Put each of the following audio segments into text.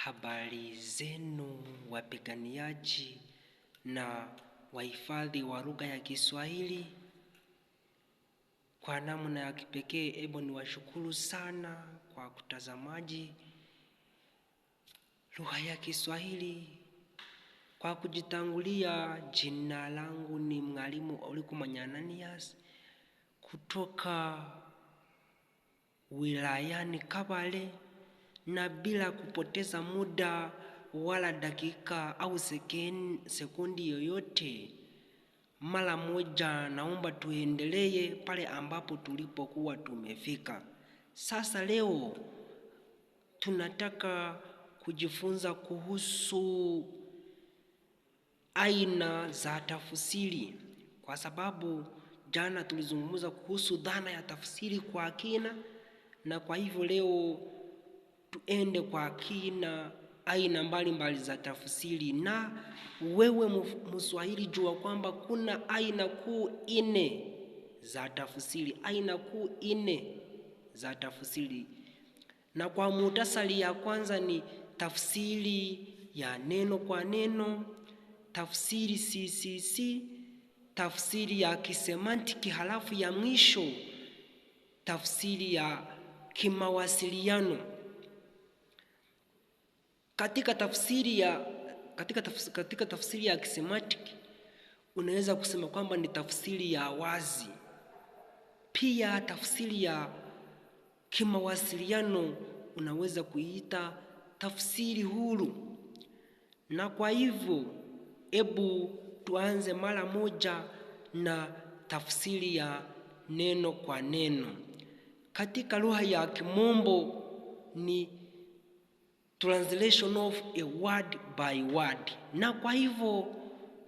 Habari zenu wapiganiaji na wahifadhi wa lugha ya Kiswahili. Kwa namna ya kipekee, hebu niwashukuru sana kwa kutazamaji lugha ya Kiswahili. Kwa kujitangulia, jina langu ni Mwalimu Olikumanya Ananias kutoka wilayani Kabale, na bila kupoteza muda wala dakika au sekundi yoyote, mara moja naomba tuendelee pale ambapo tulipokuwa tumefika. Sasa leo tunataka kujifunza kuhusu aina za tafsiri, kwa sababu jana tulizungumza kuhusu dhana ya tafsiri kwa kina, na kwa hivyo leo tuende kwa kina aina mbalimbali za tafsiri. Na wewe Mswahili, jua kwamba kuna aina kuu nne za tafsiri, na kwa muhtasari, ya kwanza ni tafsiri ya neno kwa neno, tafsiri CCC, tafsiri ya kisemantiki, halafu ya mwisho tafsiri ya kimawasiliano. Katika tafsiri ya kisemantiki unaweza kusema kwamba ni tafsiri ya wazi. Pia tafsiri ya kimawasiliano unaweza kuita tafsiri huru. Na kwa hivyo hebu tuanze mara moja na tafsiri ya neno kwa neno. Katika lugha ya Kimombo ni translation of a word by word. Na kwa hivyo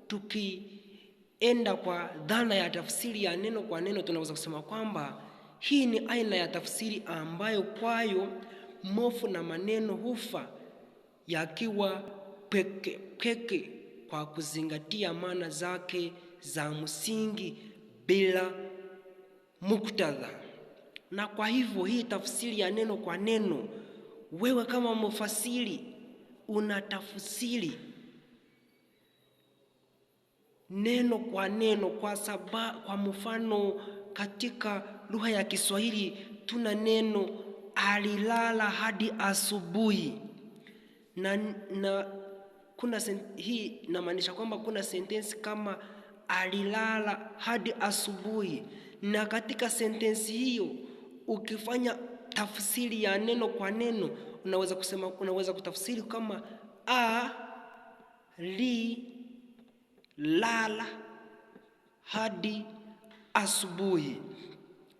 tukienda kwa dhana ya tafsiri ya neno kwa neno, tunaweza kusema kwamba hii ni aina ya tafsiri ambayo kwayo mofu na maneno hufa yakiwa peke kwa kuzingatia maana zake za msingi bila muktadha. Na kwa hivyo hii tafsiri ya neno kwa neno, wewe kama mfasiri unatafsiri neno kwa neno, kwa mfano katika lugha ya Kiswahili tuna neno alilala hadi asubuhi, na hii inamaanisha kwamba kuna sentensi kama alilala hadi asubuhi, na katika sentensi hiyo ukifanya tafsiri ya neno kwa neno unaweza kutafsiri kama lala hadi asubuhi.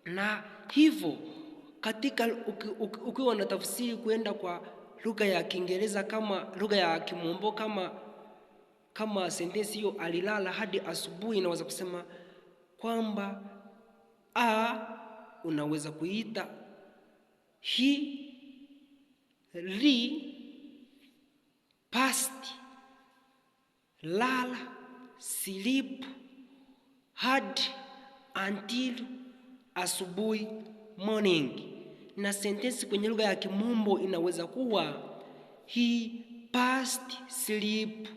Na hivyo katika ukiwa na tafsiri kwenda kwa lugha ya Kiingereza kama lugha ya Kimombo kama sentensi hiyo alilala hadi asubuhi, inaweza kusema kwamba unaweza kuita he past lala sleep had until asubuhi morning. Na sentensi kwenye lugha ya Kimombo inaweza kuwa he past sleep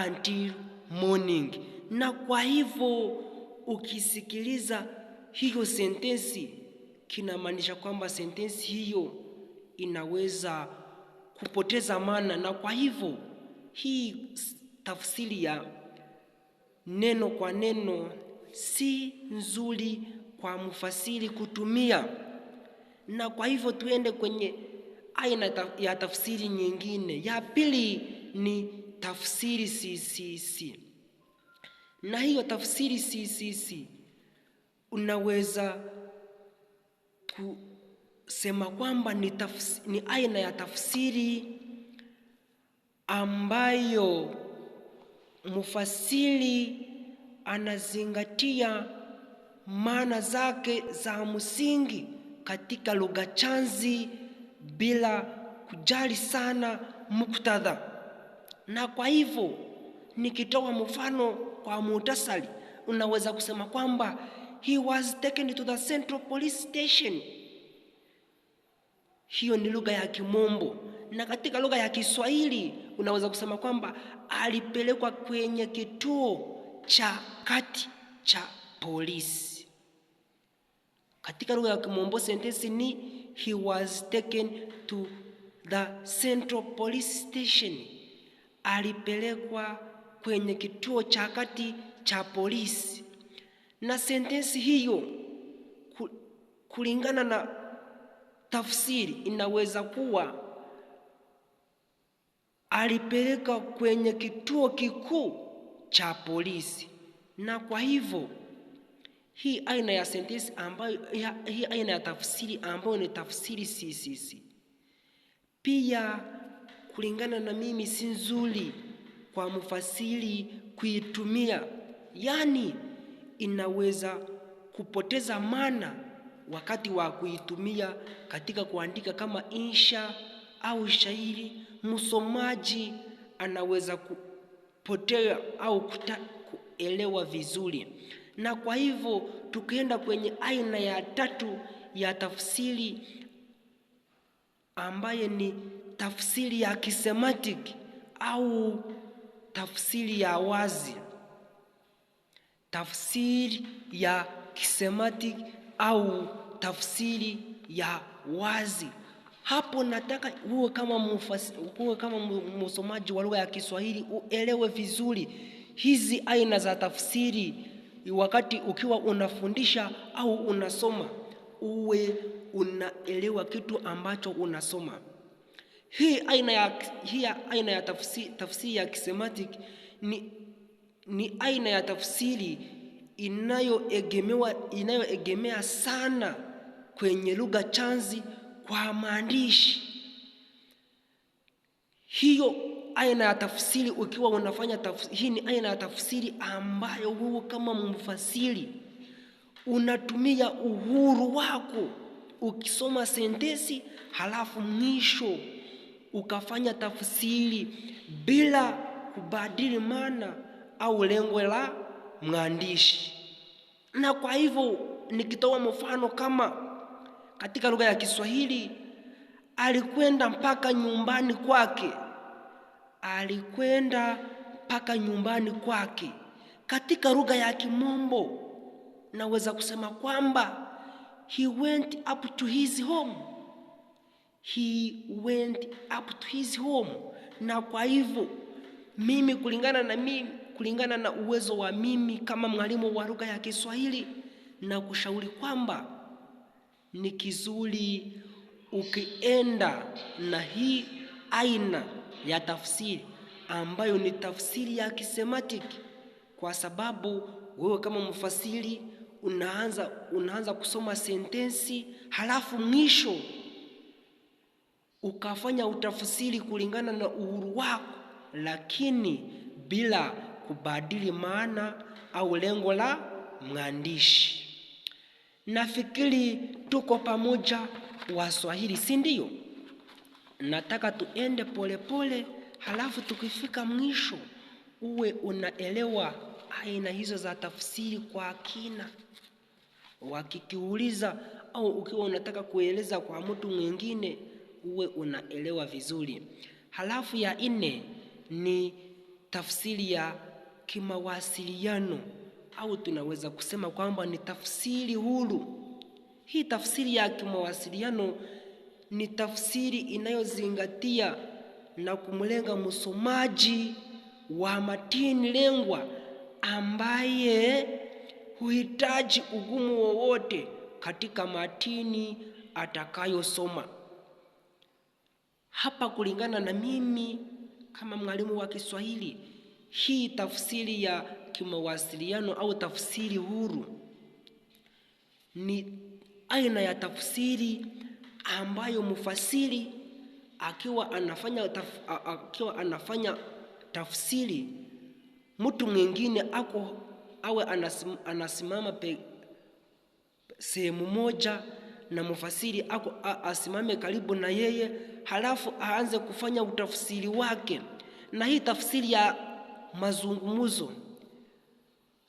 until morning. Na kwa hivyo ukisikiliza hiyo sentensi, kinamaanisha kwamba sentensi hiyo inaweza kupoteza maana. Na kwa hivyo hii tafsiri ya neno kwa neno si nzuri kwa mfasiri kutumia. Na kwa hivyo tuende kwenye aina ya tafsiri nyingine. Ya pili ni tafsiri CCC. Na hiyo tafsiri CCC unaweza kusema kwamba ni aina ya tafsiri ambayo mfasiri anazingatia maana zake za msingi katika lugha chanzi bila kujali sana muktadha. Na kwa hivyo nikitoa mfano kwa muhtasari, unaweza kusema kwamba he was taken to the Central Police Station. Hiyo ni lugha ya Kimombo. Na katika lugha ya Kiswahili unaweza kusema kwamba alipelekwa kwenye kituo cha kati cha polisi. Katika lugha ya Kimombo sentensi ni he was taken to the Central Police Station. Alipelekwa kwenye kituo cha kati cha polisi. Na sentensi hiyo kulingana na tafsiri inaweza kuwa alipeleka kwenye kituo kikuu cha polisi. Na kwa hivyo hii aina ya sentensi hii aina ya tafsiri ambayo ni tafsiri sisi pia kulingana na mimi si nzuri kwa mfasiri kuitumia, yaani inaweza kupoteza maana wakati wa kuitumia katika kuandika kama insha au shairi. Msomaji anaweza kupotea au kuelewa vizuri. Na kwa hivyo tukienda kwenye aina ya tatu ya tafsiri ambaye ni tafsiri ya kisemantic au tafsiri ya wazi. Tafsiri ya kisemantic au tafsiri ya wazi. Hapo nataka uwe kama msomaji wa lugha ya Kiswahili uelewe vizuri hizi aina za tafsiri. Wakati ukiwa unafundisha au unasoma, uwe unaelewa kitu ambacho unasoma. Hii aina ya tafsiri ya kisemantic ni aina ya tafsiri inayoegemea sana kwenye lugha chanzi kwa maandishi. Hiyo aina ya tafsiri ukiwa unafanya hii ni aina ya tafsiri ambayo wewe kama mfasiri unatumia uhuru wako ukisoma sentensi, halafu mwisho ukafanya tafsiri bila kubadili maana au lengo la mwandishi. Na kwa hivyo nikitoa mfano kama katika lugha ya Kiswahili, alikwenda mpaka nyumbani kwake. Alikwenda mpaka nyumbani kwake. Katika lugha ya Kimombo naweza kusema kwamba he went up to his home. He went up to his home. Na kwa hivyo mimi kulingana na uwezo wa mimi kama mwalimu wa lugha ya Kiswahili na kushauri kwamba ni kizuri ukienda na hii aina ya tafsiri ambayo ni tafsiri ya kisemantic, kwa sababu wewe kama mfasiri unaanza kusoma sentensi, halafu mwisho ukafanya utafsiri kulingana na uhuru wako, lakini bila kubadili maana au lengo la mwandishi. Nafikiri tuko pamoja Waswahili, si ndio? Nataka tuende polepole, halafu tukifika mwisho uwe unaelewa aina hizo za tafsiri kwa kina. Wakikiuliza au ukiwa unataka kueleza kwa mtu mwingine uwe unaelewa vizuri. Halafu ya 4 ni tafsiri ya kimawasiliano au tunaweza kusema kwamba ni tafsiri huru. Hii tafsiri ya kimawasiliano ni tafsiri inayozingatia na kumlenga msomaji wa matini lengwa ambaye huhitaji ugumu wowote katika matini atakayosoma. Hapa kulingana na mimi kama mwalimu wa Kiswahili, hii tafsiri ya kimawasiliano au tafsiri huru ni aina ya tafsiri ambayo mfasiri akiwa anafanya tafsiri, mtu mwingine awe anasimama sehemu moja na mfasiri asimame karibu na yeye, halafu aanze kufanya utafsiri wake. Na hii tafsiri ya mazungumzo,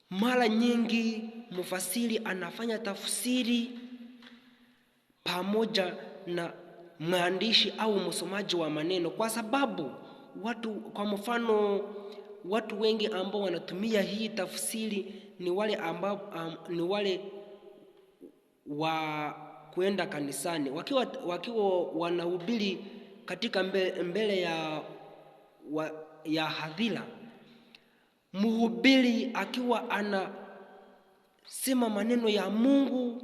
mara nyingi mfasiri anafanya tafsiri pamoja na mwandishi au msomaji wa maneno, kwa sababu kwa mfano watu wengi ambao wanatumia hii tafsiri ni wale wa kwenda kanisani, wakiwa wanahubiri katika mbele ya hadhira. Mhubiri akiwa anasema maneno ya Mungu,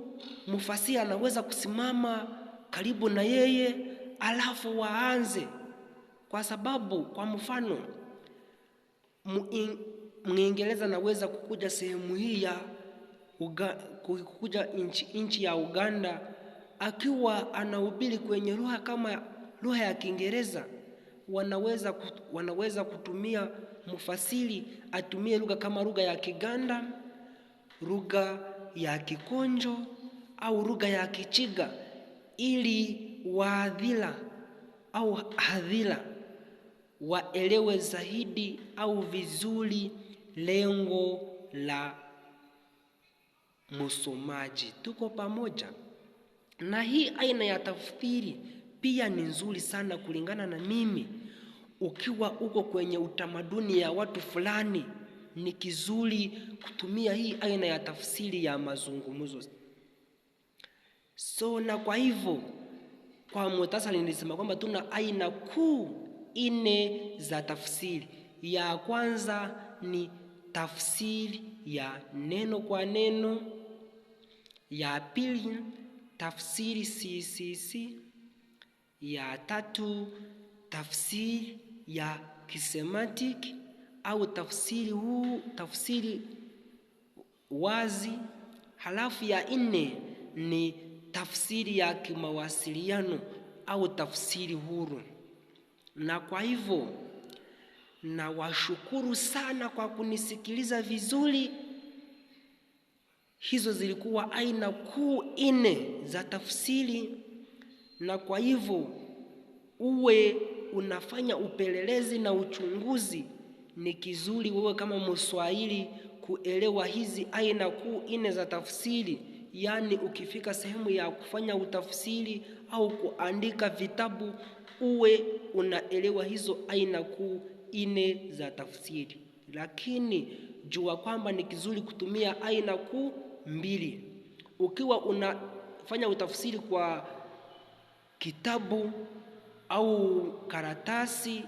mfasiri anaweza kusimama karibu na yeye alafu waanze, kwa sababu kwa mfano Mwingereza anaweza kukuja sehemu hii ya kukuja nchi ya Uganda akiwa anahubiri kwenye lugha kama lugha ya Kiingereza, wanaweza kutumia mfasiri atumie lugha kama lugha ya Kiganda, lugha ya Kikonjo au lugha ya Kichiga, ili hadhira waelewe zaidi au vizuri lengo la msomaji. Tuko pamoja? Na hii aina ya tafsiri pia ni nzuri sana kulingana na mimi. Ukiwa uko kwenye utamaduni ya watu fulani, ni kizuri kutumia hii aina ya tafsiri ya mazungumzo. Na kwa hivyo, kwa muhtasari nilisema kwamba tuna aina kuu 4 za tafsiri. Ya kwanza ni tafsiri ya neno kwa neno. Ya pili, tafsiri CCC. Ya tatu, tafsiri ya kisemantiki au tafsiri wazi. Halafu ya 4 ni tafsiri ya kimawasiliano au tafsiri huru. Na kwa hivyo nawashukuru sana kwa kunisikiliza vizuri. Hizo zilikuwa aina kuu 4 za tafsiri, na kwa hivyo uwe unafanya upelelezi na uchunguzi. Ni kizuri wewe kama Mswahili kuelewa hizi aina kuu 4 za tafsiri. Yaani ukifika sehemu ya kufanya utafsiri au kuandika vitabu, uwe unaelewa hizo aina kuu 4 za tafsiri. Lakini jua kwamba ni kizuri kutumia aina kuu 2. Ukiwa unafanya utafsiri kwa kitabu au karatasi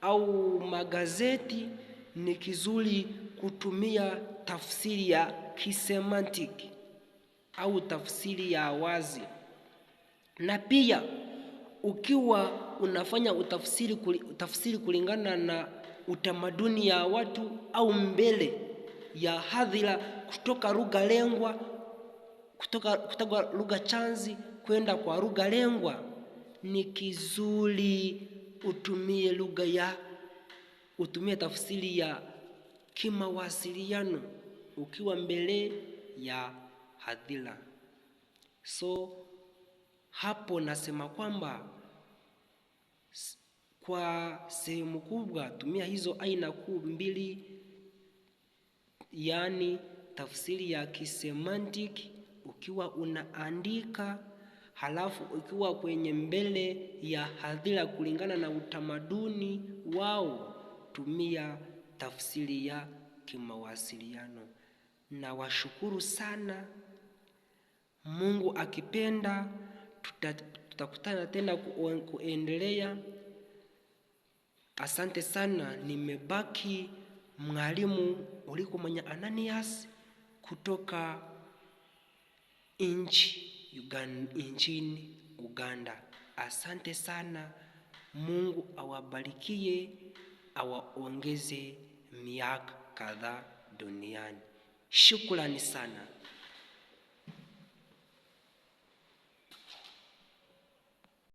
au magazeti, ni kizuri kutumia tafsiri ya kisemantiki au tafsiri ya wazi. Na pia ukiwa unafanya utafsiri kulingana na utamaduni ya watu au mbele ya hadhira, kutoka lugha lengwa, kutoka lugha chanzi kwenda kwa lugha lengwa, ni kizuri utumie tafsiri ya kimawasiliano ukiwa mbele ya hadhira. Hapo nasema kwamba kwa sehemu kubwa tumia hizo aina kuu 2, yaani tafsiri ya kisemantiki ukiwa unaandika, halafu ukiwa kwenye mbele ya hadhira kulingana na utamaduni wao, tumia tafsiri ya kimawasiliano. Na washukuru sana. Mungu akipenda tutakutana tena kuendelea. Asante sana. Nimebaki mwalimu Uliko Mwenye Ananias kutoka nchini Uganda. Asante sana. Mungu awabarikie, awaongeze miaka kadhaa duniani. Shukrani sana.